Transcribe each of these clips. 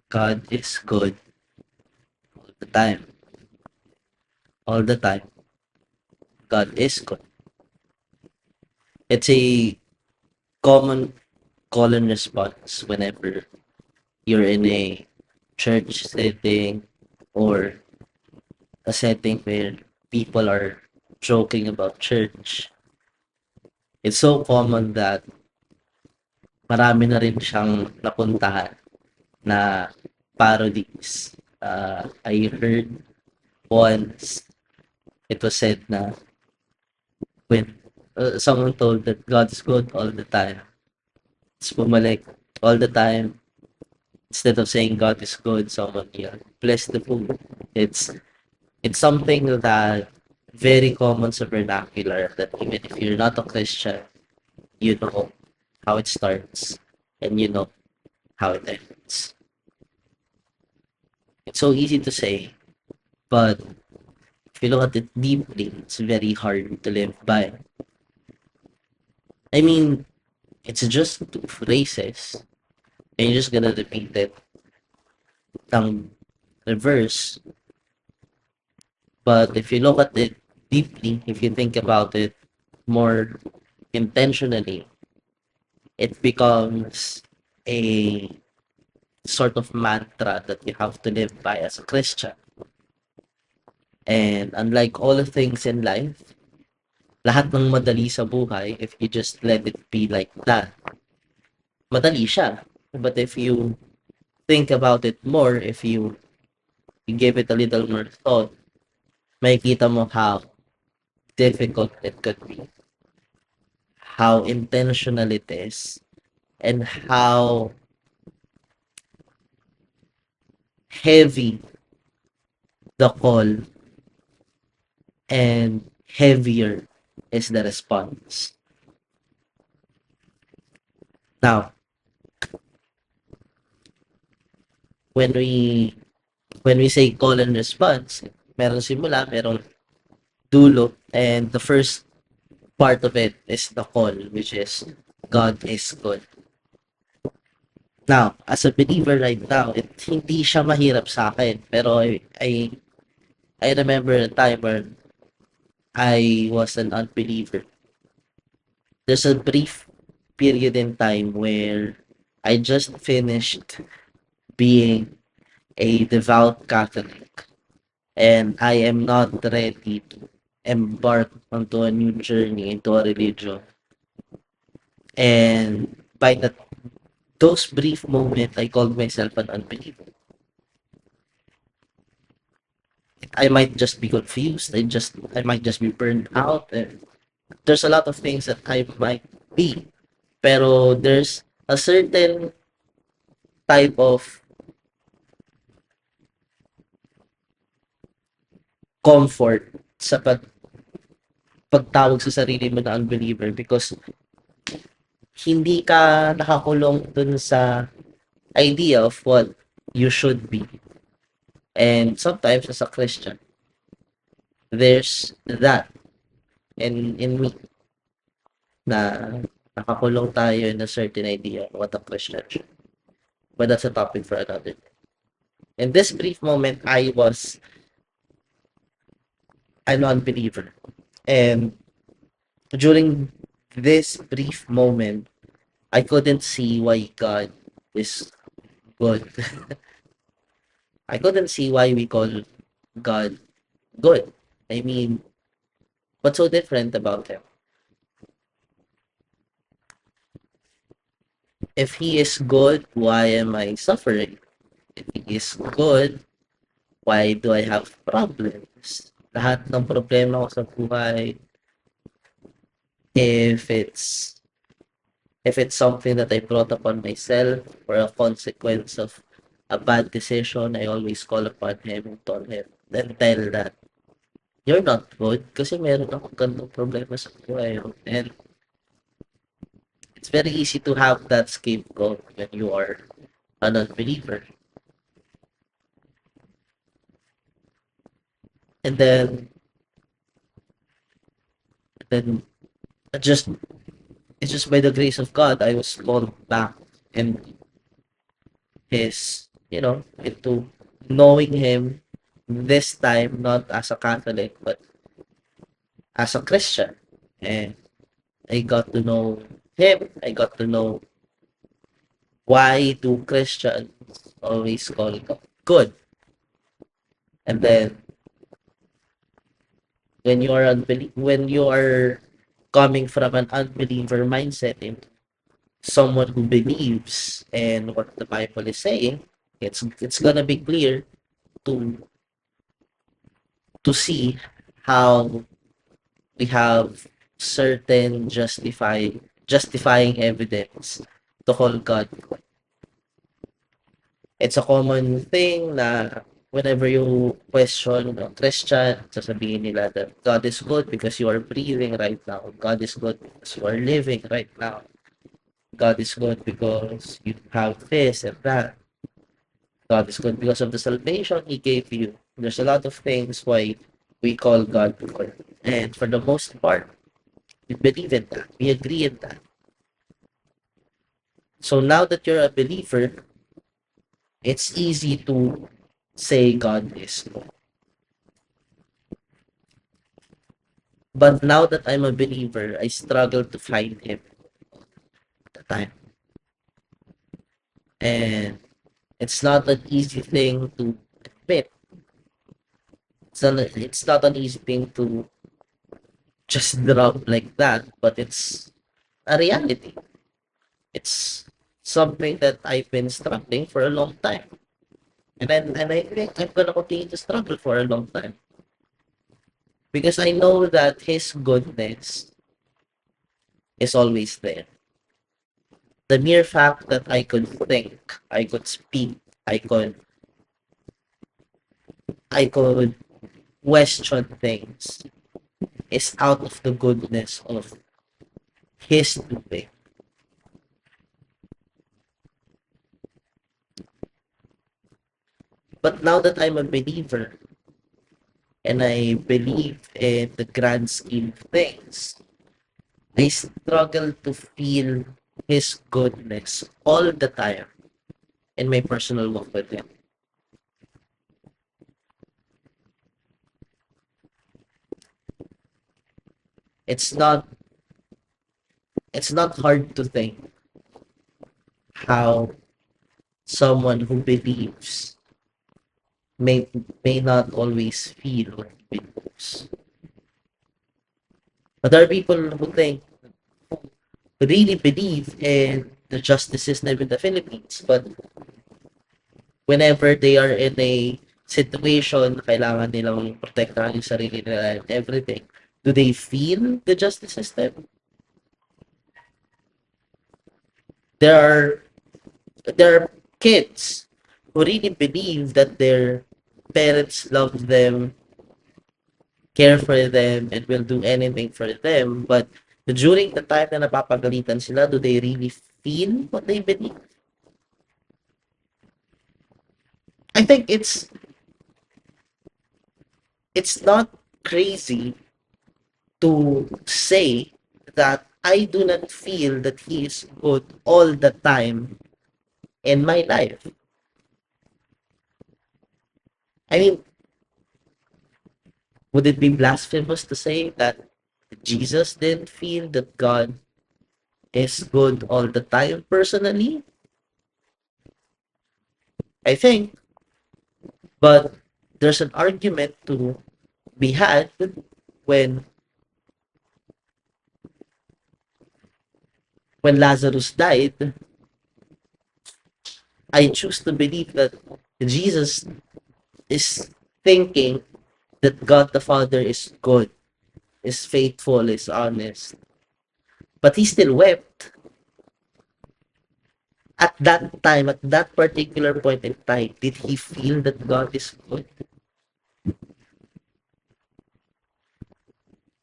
God is good all the time. All the time. God is good. It's a common call and response whenever you're in a church setting or a setting where people are joking about church. It's so common that marami na rin siyang napuntahan na parodies. I heard once it was said na when someone told that God is good all the time, it's bumalik all the time. Instead of saying God is good, someone yelled, bless the food. It's it's something that very common sa vernacular that even if you're not a Christian, you know how it starts and you know how it ends. It's so easy to say, but if you look at it deeply, it's very hard to live by. I mean, it's just two phrases, and you're just gonna repeat it ng reverse. But if you look at it deeply, if you think about it more intentionally, it becomes a sort of mantra that you have to live by as a Christian. And unlike all the things in life, lahat ng madali sa buhay, if you just let it be like that, madali siya. But if you think about it more, if you give it a little more thought, makikita mo how difficult it could be, how intentional it is, and how heavy the call and heavier is the response. Now, when we say call and response, meron simula, merong dulo, and the first part of it is the call, which is God is good. Now, as a believer right now, hindi siya mahirap sa akin. Pero I remember a time when I was an unbeliever. There's a brief period in time where I just finished being a devout Catholic and I am not ready to embark onto a new journey into a religion. And by those brief moments, I called myself an unbeliever. I might just be confused. I might just be burned out. And there's a lot of things that I might be. Pero there's a certain type of comfort sa pagtawag sa sarili mo na unbeliever because hindi ka nakakulong dun sa idea of what you should be. And sometimes as a Christian, there's that in me na nakakulong tayo in a certain idea of what a Christian should. But that's a topic for another day. In this brief moment, I was a non-believer. And during this brief moment, I couldn't see why God is good. I couldn't see why we call God good. I mean, what's so different about him? If he is good, why am I suffering? If he is good, why do I have problems? Lahat ng problema ko sa buhay, if it's if it's something that I brought upon myself or a consequence of a bad decision, I always call upon him and tell that you're not good kasi meron akong ganitong problema sa buhay. And it's very easy to have that scapegoat when you are an unbeliever. And then just it's just by the grace of God I was called back in his into knowing him this time, not as a Catholic, but as a Christian. And I got to know him. I got to know why do Christians always call God good. And then when you are coming from an unbeliever mindset into someone who believes in what the Bible is saying, it's gonna be clear to see how we have certain justifying evidence to call God. It's a common thing na whenever you question a Christian, sasabihin nila that God is good because you are breathing right now. God is good because you are living right now. God is good because you have this and that. God is good because of the salvation He gave you. There's a lot of things why we call God good. And for the most part, we believe in that. We agree in that. So now that you're a believer, it's easy to say God is good. But now that I'm a believer, I struggle to find Him at the time. And it's not an easy thing to admit. It's not an easy thing to just drop like that, but it's a reality. It's something that I've been struggling for a long time. And I think I'm gonna continue to struggle for a long time. Because I know that His goodness is always there. The mere fact that I could think, I could speak, I could question things is out of the goodness of His doing. But now that I'm a believer and I believe in the grand scheme of things, I struggle to feel His goodness all the time in my personal walk with Him. It's not it's not hard to think how someone who believes may may not always feel what he believes. But there are people who think who really believe in the justice system in the Philippines, but whenever they are in a situation na kailangan nilang protektahan yung sarili nila and everything, do they feel the justice system? There are there are kids who really believe that their parents love them, care for them, and will do anything for them. But during the time na napapagalitan sila, do they really feel what they believe? I think it's not crazy to say that I do not feel that He is good all the time in my life. I mean, would it be blasphemous to say that Jesus didn't feel that God is good all the time personally? I think, but there's an argument to be had when Lazarus died. I choose to believe that Jesus is thinking that God the Father is good, is faithful, is honest. But He still wept. At that time, at that particular point in time, did He feel that God is good?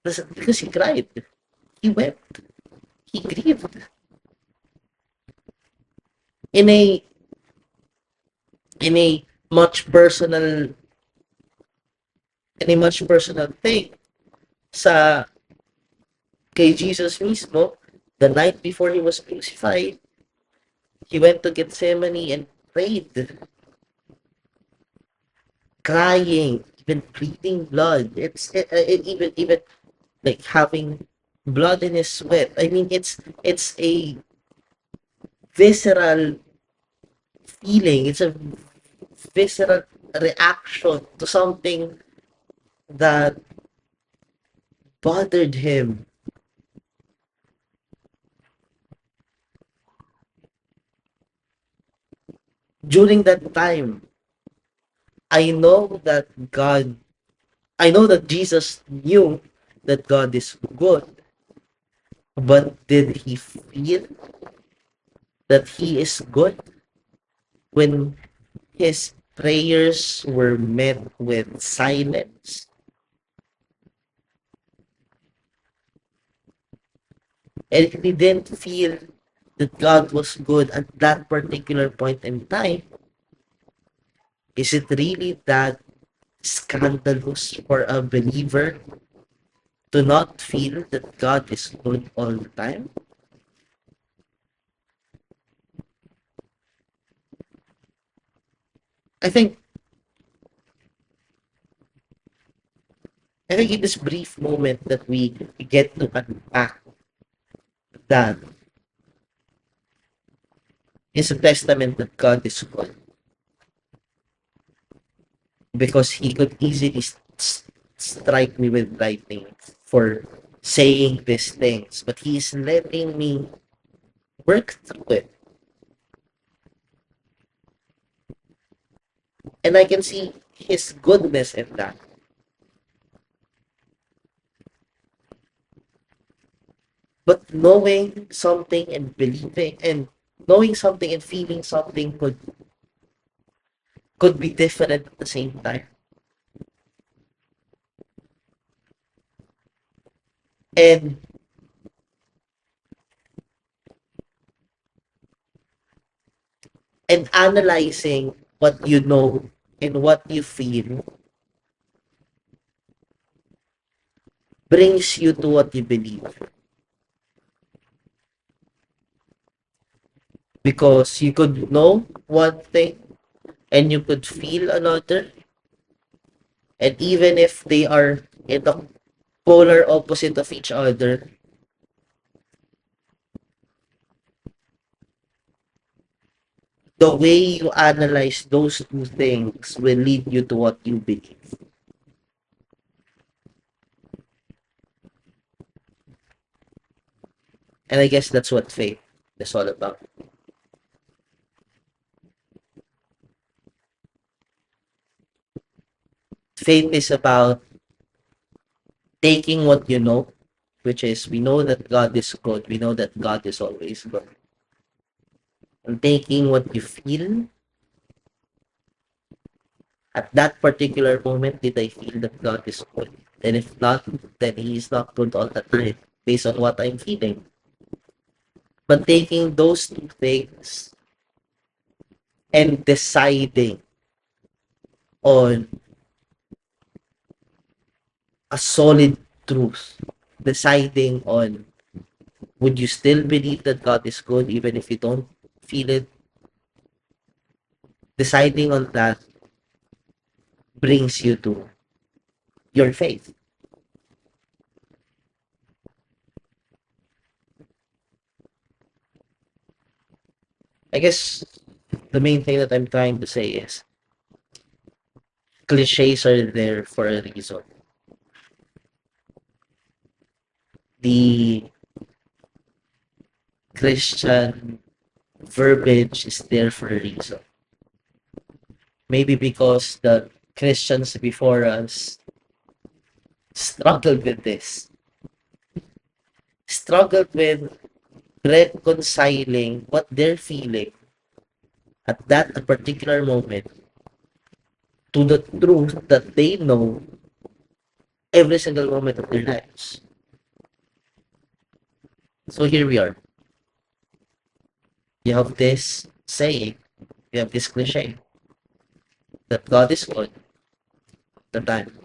Because He cried. He wept. He grieved. In a in a much personal thing sa kay Jesus mismo, the night before He was crucified, He went to Gethsemane and prayed. crying, even bleeding blood. Even like having blood in his sweat. I mean, it's a visceral feeling. It's a visceral reaction to something that bothered him during that time. I know that God, I know that Jesus knew that God is good, but did he feel that he is good when his prayers were met with silence? And he didn't feel that God was good at that particular point in time. Is it really that scandalous for a believer to not feel that God is good all the time? I think I think in this brief moment that we get to unpack that is a testament that God is good, because he could easily strike me with lightning for saying these things, but he is letting me work through it. And I can see his goodness in that. But knowing something and believing and knowing something and feeling something could be different at the same time. And analyzing what you know and what you feel brings you to what you believe. Because you could know one thing and you could feel another, and even if they are in the polar opposite of each other, the way you analyze those two things will lead you to what you believe. And I guess that's what faith is all about. Faith is about taking what you know, which is we know that God is good, we know that God is always good, and taking what you feel at that particular moment. Did I feel that God is good? And if not, then He is not good all the time based on what I'm feeling. But taking those two things and deciding on a solid truth, deciding on would you still believe that God is good even if you don't feel it, deciding on that brings you to your faith. I guess the main thing that I'm trying to say is cliches are there for a reason. The Christian verbiage is there for a reason. Maybe because the Christians before us struggled with this, struggled with reconciling what they're feeling at that particular moment to the truth that they know every single moment of their lives. So here we are. You have this saying, you have this cliche that God is good the time.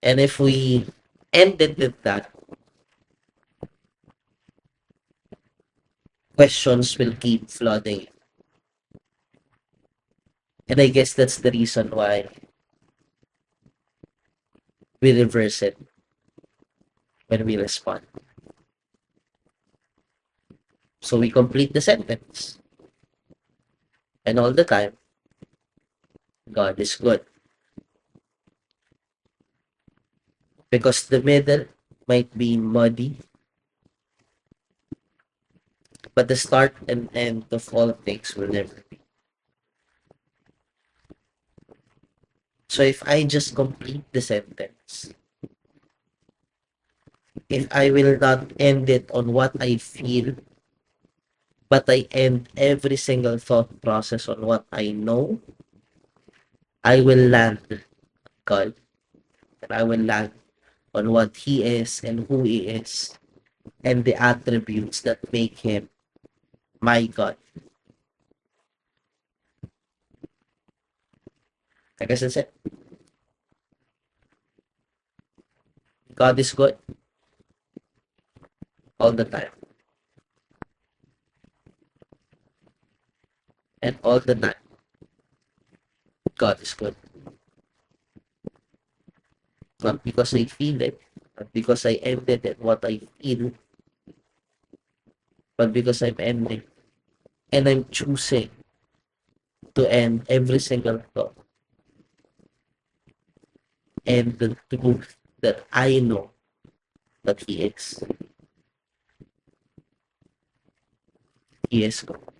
And if we ended with that, questions will keep flooding. And I guess that's the reason why we reverse it when we respond. So we complete the sentence. And all the time, God is good. Because the middle might be muddy, but the start and end of all things will never be. So if I just complete the sentence, if I will not end it on what I feel, but I end every single thought process on what I know, I will land God. And I will land on what He is and who He is and the attributes that make Him my God. Like I said, God is good all the time. And all the time, God is good. Not because I feel it, not because I ended at what I feel, but because I'm ending. And I'm choosing to end every single thought and the truth that I know that He is. He is God.